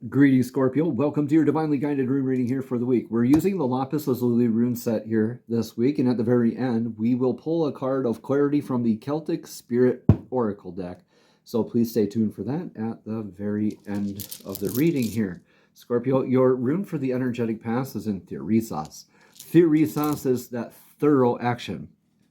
Greetings, Scorpio. Welcome to your divinely guided rune reading here for the week. We're using the Lapis Lazuli rune set here this week, and at the very end, we will pull a card of clarity from the Celtic Spirit Oracle deck. So please stay tuned for that at the very end of the reading here. Scorpio, your rune for the energetic pass is in Theresis. Theresis is that thorough action.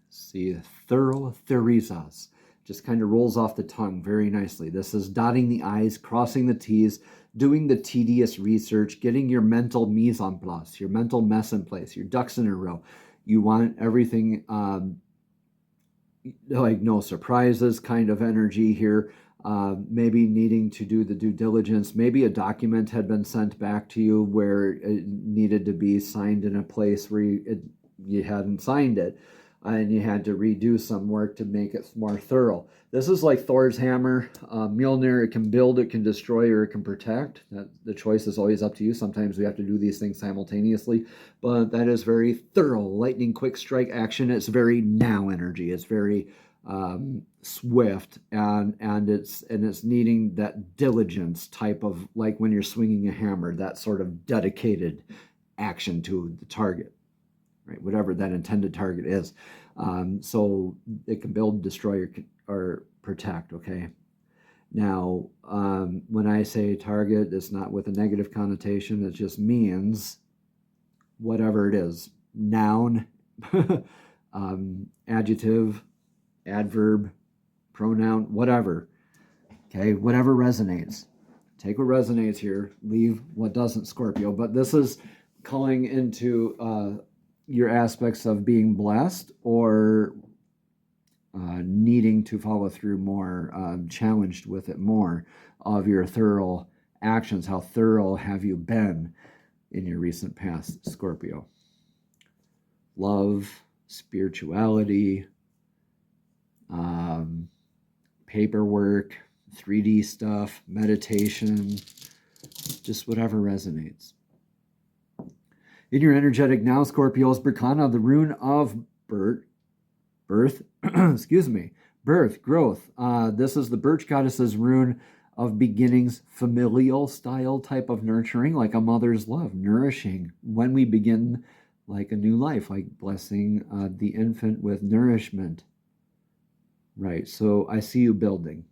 See, thorough Theresis. Just kind of rolls off the tongue very nicely. This is dotting the I's, crossing the T's, doing the tedious research, getting your mental mise en place, your mental mess in place, your ducks in a row. You want everything like no surprises kind of energy here. Maybe needing to do the due diligence. Maybe a document had been sent back to you where it needed to be signed in a place where you hadn't signed it. And you had to redo some work to make it more thorough. This is like Thor's hammer. Mjolnir, it can build, it can destroy, or it can protect. The choice is always up to you. Sometimes we have to do these things simultaneously, but that is very thorough, lightning quick strike action. It's very now energy. It's very swift, and it's needing that diligence type of, like when you're swinging a hammer, that sort of dedicated action to the target. Right, whatever that intended target is. So it can build, destroy, or protect, okay? Now, when I say target, it's not with a negative connotation. It just means whatever it is. Noun, adjective, adverb, pronoun, whatever. Okay, whatever resonates. Take what resonates here, leave what doesn't, Scorpio. But this is calling into your aspects of being blessed or needing to follow through more, challenged with it more, of your thorough actions. How thorough have you been in your recent past, Scorpio? Love, spirituality, paperwork, 3D stuff, meditation, just whatever resonates. In your energetic now, Scorpios, Berkana, the rune of birth, excuse me, birth, growth. This is the Birch Goddess's rune of beginnings, familial style type of nurturing, like a mother's love, nourishing. When we begin like a new life, like blessing the infant with nourishment. Right, so I see you building.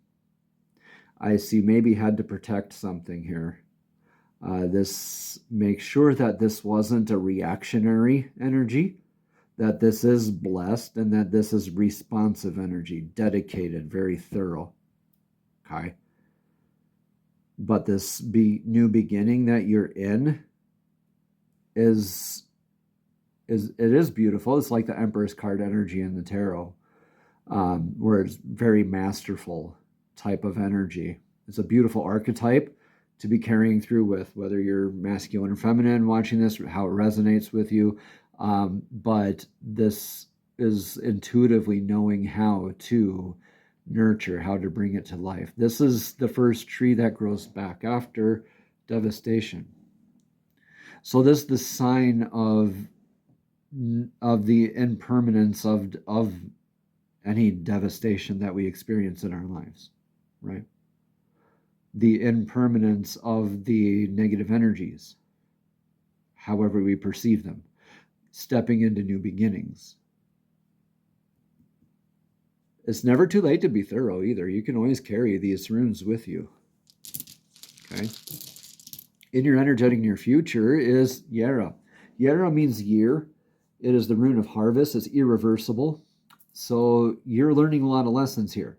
I see maybe had to protect something here. This makes sure that this wasn't a reactionary energy, that this is blessed, and that this is responsive energy, dedicated, very thorough. Okay? But this new beginning that you're in is beautiful. It's like the Empress card energy in the tarot, where it's very masterful type of energy. It's a beautiful archetype to be carrying through with, whether you're masculine or feminine watching this, how it resonates with you. But this is intuitively knowing how to nurture, how to bring it to life. This is the first tree that grows back after devastation. So this is the sign of the impermanence of any devastation that we experience in our lives, right? The impermanence of the negative energies, however we perceive them, stepping into new beginnings. It's never too late to be thorough either. You can always carry these runes with you. Okay? In your energetic near future is Yera. Yera means year. It is the rune of harvest. It's irreversible. So you're learning a lot of lessons here.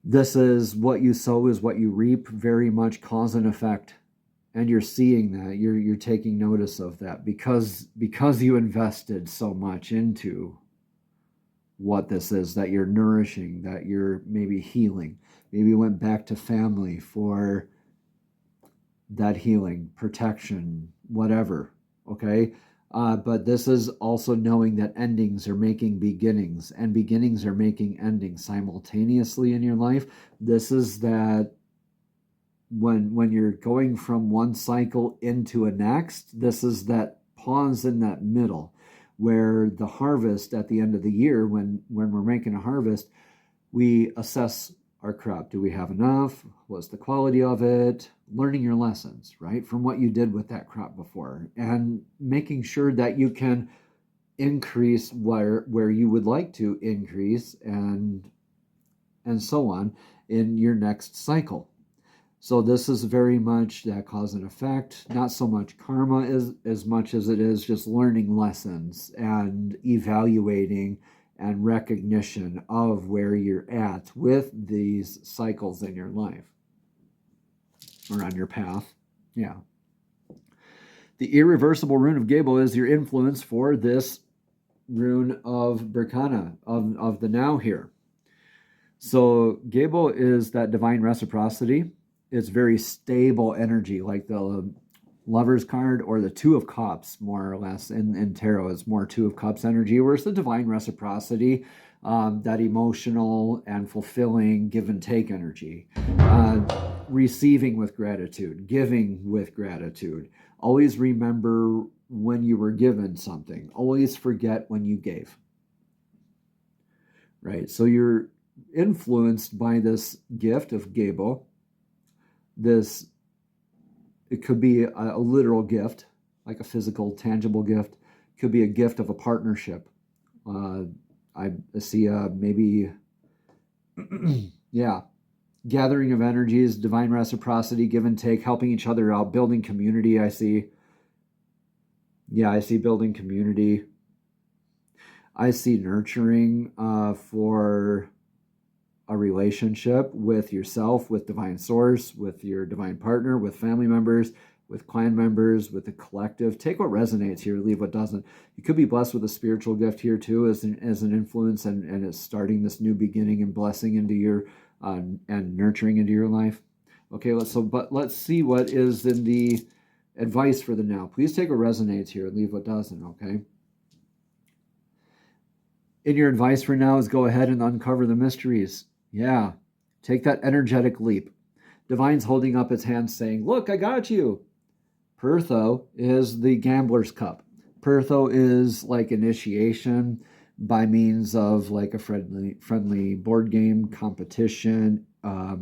This is what you sow is what you reap, very much cause and effect. And you're seeing that. You're taking notice of that because you invested so much into what this is, that you're nourishing, that you're maybe healing. Maybe you went back to family for that healing, protection, whatever, okay? But this is also knowing that endings are making beginnings, and beginnings are making endings simultaneously in your life. This is that when you're going from one cycle into a next, this is that pause in that middle, where the harvest at the end of the year, when we're making a harvest, we assess our crop? Do we have enough? What's the quality of it? Learning your lessons, right, from what you did with that crop before, and making sure that you can increase where you would like to increase, and so on in your next cycle. So this is very much that cause and effect, not so much karma as much as it is just learning lessons and evaluating and recognition of where you're at with these cycles in your life or on your path. Yeah. The irreversible rune of Gable is your influence for this rune of Berkana, of the now here. So Gable is that divine reciprocity. It's very stable energy, like the Lover's card or the Two of Cups, more or less, in tarot. It's more Two of Cups energy, whereas the divine reciprocity, that emotional and fulfilling give and take energy. Receiving with gratitude, giving with gratitude. Always remember when you were given something. Always forget when you gave. Right? So you're influenced by this gift of Gable. It could be a literal gift, like a physical, tangible gift. It could be a gift of a partnership. I see maybe, yeah, gathering of energies, divine reciprocity, give and take, helping each other out, building community, I see. Yeah, I see building community. I see nurturing for a relationship with yourself, with divine source, with your divine partner, with family members, with clan members, with the collective. Take what resonates here, leave what doesn't. You could be blessed with a spiritual gift here too as an influence, and it's starting this new beginning and blessing into your and nurturing into your life. Okay, but let's see what is in the advice for the now. Please take what resonates here, leave what doesn't, okay? In your advice for now is go ahead and uncover the mysteries. Yeah, take that energetic leap. Divine's holding up its hand saying, look, I got you. Pertho is the gambler's cup. Pertho is like initiation by means of like a friendly board game, competition, a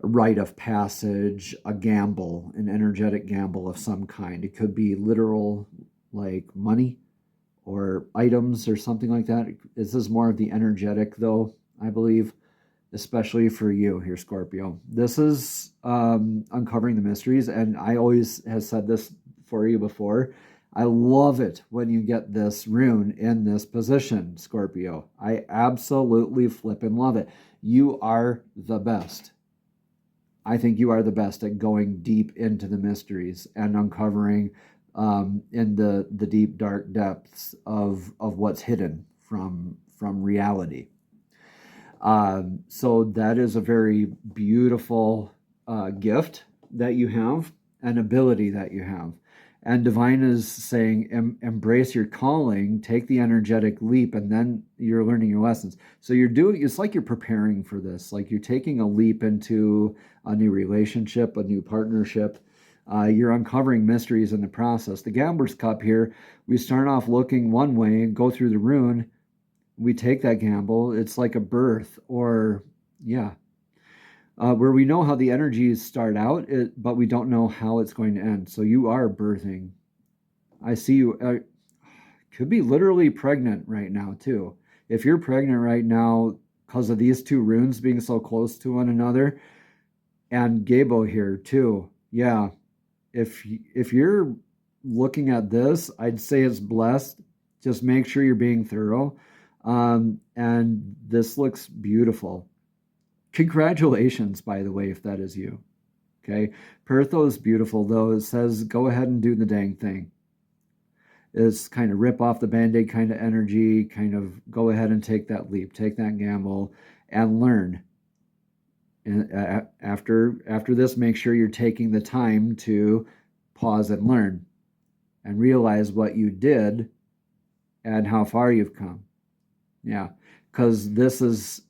rite of passage, a gamble, an energetic gamble of some kind. It could be literal, like money or items or something like that. This is more of the energetic, though, I believe, especially for you here, Scorpio. This is uncovering the mysteries, and I always have said this for you before. I love it when you get this rune in this position, Scorpio. I absolutely flippin' love it. You are the best. I think you are the best at going deep into the mysteries and uncovering in the deep, dark depths of what's hidden from reality. So that is a very beautiful gift that you have, an ability that you have. And Divine is saying, embrace your calling, take the energetic leap, and then you're learning your lessons. So it's like you're preparing for this, like you're taking a leap into a new relationship, a new partnership. You're uncovering mysteries in the process. The Gambler's Cup here, we start off looking one way and go through the rune. We take that gamble. It's like a birth, or where we know how the energies start out, but we don't know how it's going to end. So you are birthing. I see you could be literally pregnant right now too. If you're pregnant right now because of these two runes being so close to one another, and Gabo here too, yeah. If you're looking at this, I'd say it's blessed. Just make sure you're being thorough. And this looks beautiful. Congratulations, by the way, if that is you. Okay. Pertho is beautiful, though. It says, go ahead and do the dang thing. It's kind of rip off the Band-Aid kind of energy, kind of go ahead and take that leap, take that gamble, and learn. And after this, make sure you're taking the time to pause and learn and realize what you did and how far you've come. Yeah, because this is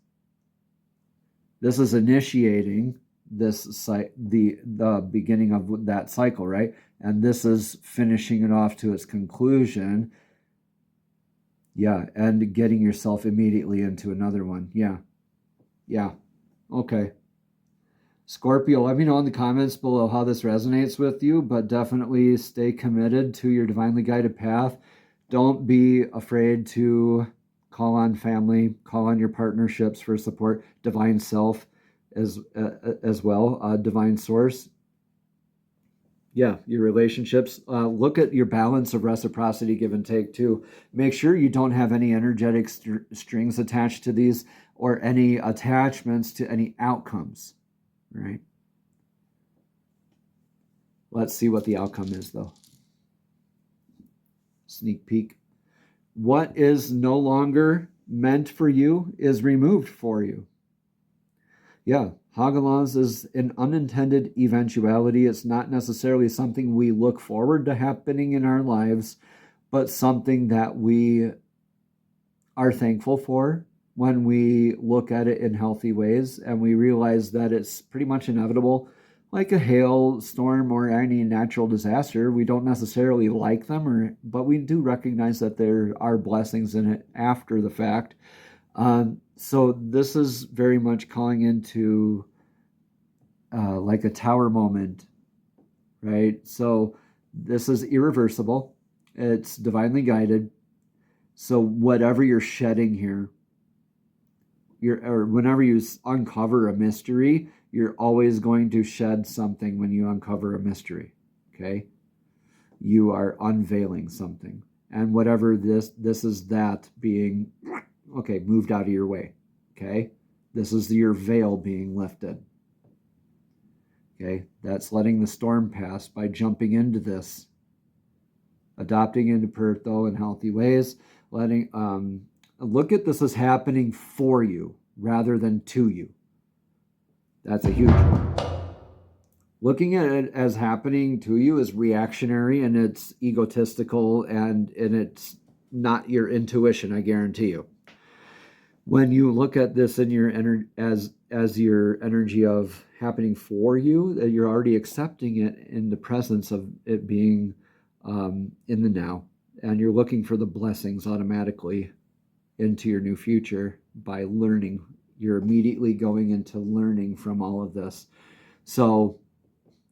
initiating the beginning of that cycle, right? And this is finishing it off to its conclusion. Yeah, and getting yourself immediately into another one. Yeah. Okay. Scorpio, let me know in the comments below how this resonates with you, but definitely stay committed to your divinely guided path. Don't be afraid to call on family, call on your partnerships for support, divine self as well, divine source. Yeah, your relationships. Look at your balance of reciprocity, give and take too. Make sure you don't have any energetic strings attached to these or any attachments to any outcomes, right? Let's see what the outcome is, though. Sneak peek. What is no longer meant for you is removed for you. Yeah, Hagalaz is an unintended eventuality. It's not necessarily something we look forward to happening in our lives, but something that we are thankful for when we look at it in healthy ways and we realize that it's pretty much inevitable. Like a hailstorm or any natural disaster, we don't necessarily like them, but we do recognize that there are blessings in it after the fact. So this is very much calling into like a tower moment, right? So this is irreversible. It's divinely guided. So whatever you're shedding here, or whenever you uncover a mystery, you're always going to shed something when you uncover a mystery, okay? You are unveiling something. And whatever this is that being, okay, moved out of your way, okay? This is your veil being lifted, okay? That's letting the storm pass by jumping into this, adopting into Pertho in healthy ways, letting, look at this as happening for you rather than to you. That's a huge one. Looking at it as happening to you is reactionary and it's egotistical and it's not your intuition, I guarantee you. When you look at this in your as your energy of happening for you, that you're already accepting it in the presence of it being in the now, and you're looking for the blessings automatically into your new future by learning. You're immediately going into learning from all of this. So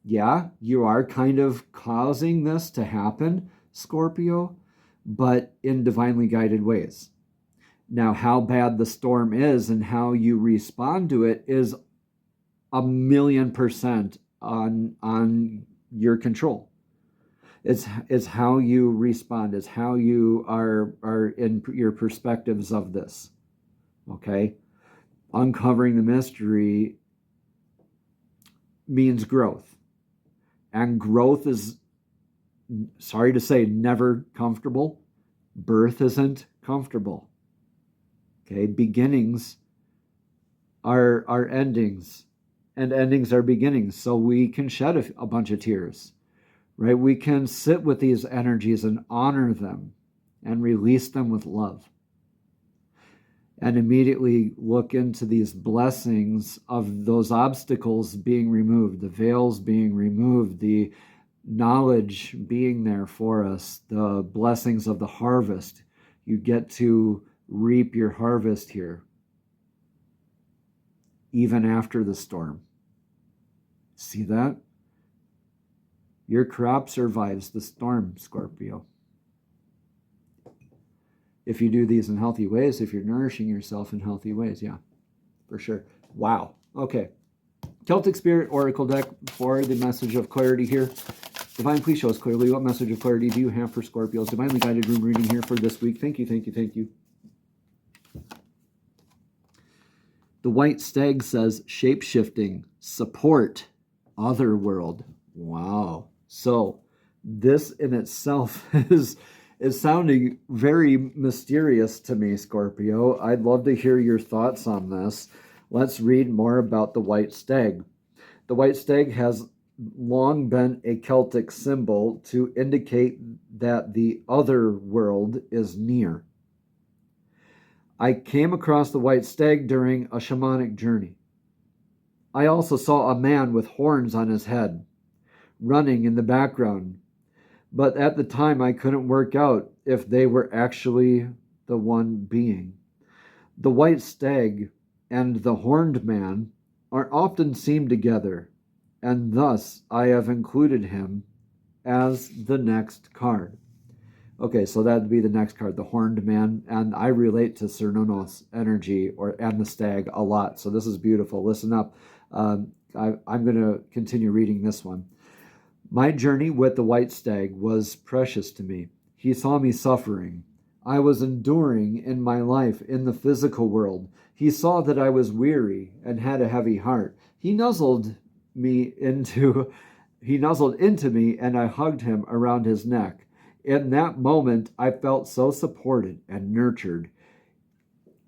yeah, you are kind of causing this to happen, Scorpio, but in divinely guided ways. Now, how bad the storm is and how you respond to it is 1,000,000% on your control. It's how you respond. It's how you are in your perspectives of this. Okay? Uncovering the mystery means growth. And growth is, sorry to say, never comfortable. Birth isn't comfortable. Okay? Beginnings are endings. And endings are beginnings. So we can shed a bunch of tears. Right? We can sit with these energies and honor them and release them with love. And immediately look into these blessings of those obstacles being removed, the veils being removed, the knowledge being there for us, the blessings of the harvest. You get to reap your harvest here, even after the storm. See that? Your crop survives the storm, Scorpio. If you do these in healthy ways, if you're nourishing yourself in healthy ways, yeah, for sure. Wow. Okay. Celtic Spirit Oracle deck for the message of clarity here. Divine, please show us clearly what message of clarity do you have for Scorpios? Divinely guided room reading here for this week. Thank you, thank you, thank you. The White Stag says shape-shifting, support, otherworld. Wow. So this in itself is sounding very mysterious to me, Scorpio. I'd love to hear your thoughts on this. Let's read more about the White Stag. The White Stag has long been a Celtic symbol to indicate that the other world is near. I came across the White Stag during a shamanic journey. I also saw a man with horns on his head, running in the background. But at the time, I couldn't work out if they were actually the one being. The White Stag and the Horned Man are often seen together, and thus I have included him as the next card. Okay, so that would be the next card, the Horned Man, and I relate to Cernunnos energy and the stag a lot, so this is beautiful. Listen up. I'm going to continue reading this one. My journey with the white stag was precious to me. He saw me suffering. I was enduring in my life in the physical world. He saw that I was weary and had a heavy heart. He nuzzled into me, and I hugged him around his neck. In that moment, I felt so supported and nurtured.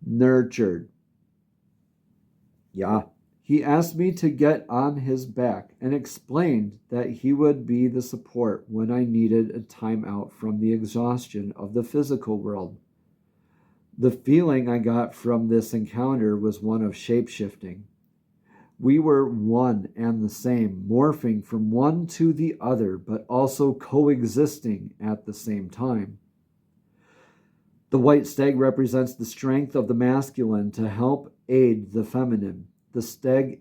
Nurtured. Yeah. He asked me to get on his back and explained that he would be the support when I needed a time out from the exhaustion of the physical world. The feeling I got from this encounter was one of shape-shifting. We were one and the same, morphing from one to the other, but also coexisting at the same time. The white stag represents the strength of the masculine to help aid the feminine. The stag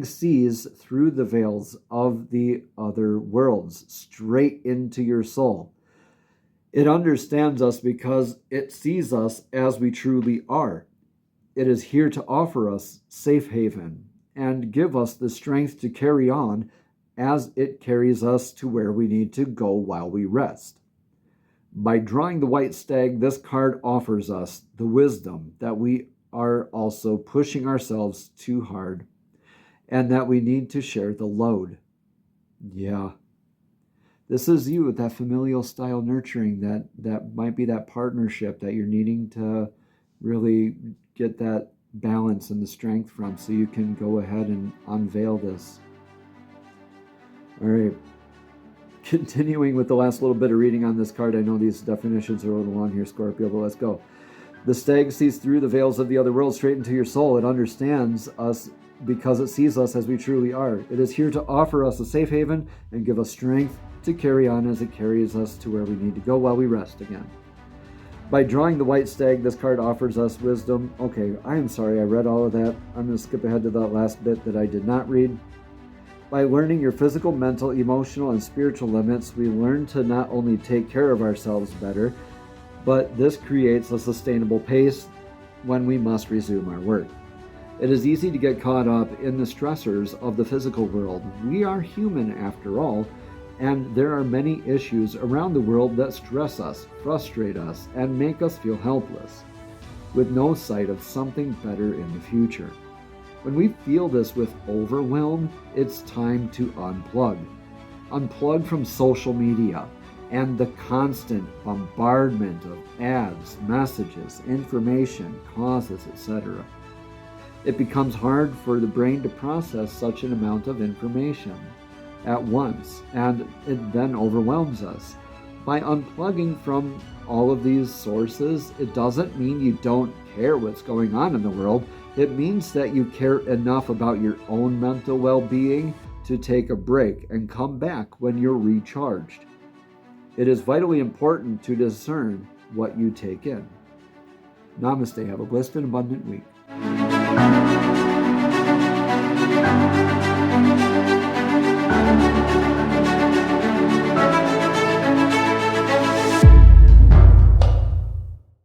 sees through the veils of the other worlds, straight into your soul. It understands us because it sees us as we truly are. It is here to offer us safe haven and give us the strength to carry on as it carries us to where we need to go while we rest. By drawing the white stag, this card offers us the wisdom that we are also pushing ourselves too hard and that we need to share the load. Yeah. This is you with that familial style nurturing, that might be that partnership that you're needing to really get that balance and the strength from, so you can go ahead and unveil this. All right. Continuing with the last little bit of reading on this card. I know these definitions are a little long here, Scorpio, but let's go. The stag sees through the veils of the other world straight into your soul. It understands us because it sees us as we truly are. It is here to offer us a safe haven and give us strength to carry on as it carries us to where we need to go while we rest again. By drawing the white stag, this card offers us wisdom. Okay, I am sorry I read all of that. I'm going to skip ahead to that last bit that I did not read. By learning your physical, mental, emotional, and spiritual limits, we learn to not only take care of ourselves better, but this creates a sustainable pace when we must resume our work. It is easy to get caught up in the stressors of the physical world. We are human after all, and there are many issues around the world that stress us, frustrate us, and make us feel helpless, with no sight of something better in the future. When we feel this with overwhelm, it's time to unplug. Unplug from social media and the constant bombardment of ads, messages, information, causes, etc. It becomes hard for the brain to process such an amount of information at once, and it then overwhelms us. By unplugging from all of these sources, it doesn't mean you don't care what's going on in the world. It means that you care enough about your own mental well-being to take a break and come back when you're recharged. It is vitally important to discern what you take in. Namaste. Have a blessed and abundant week.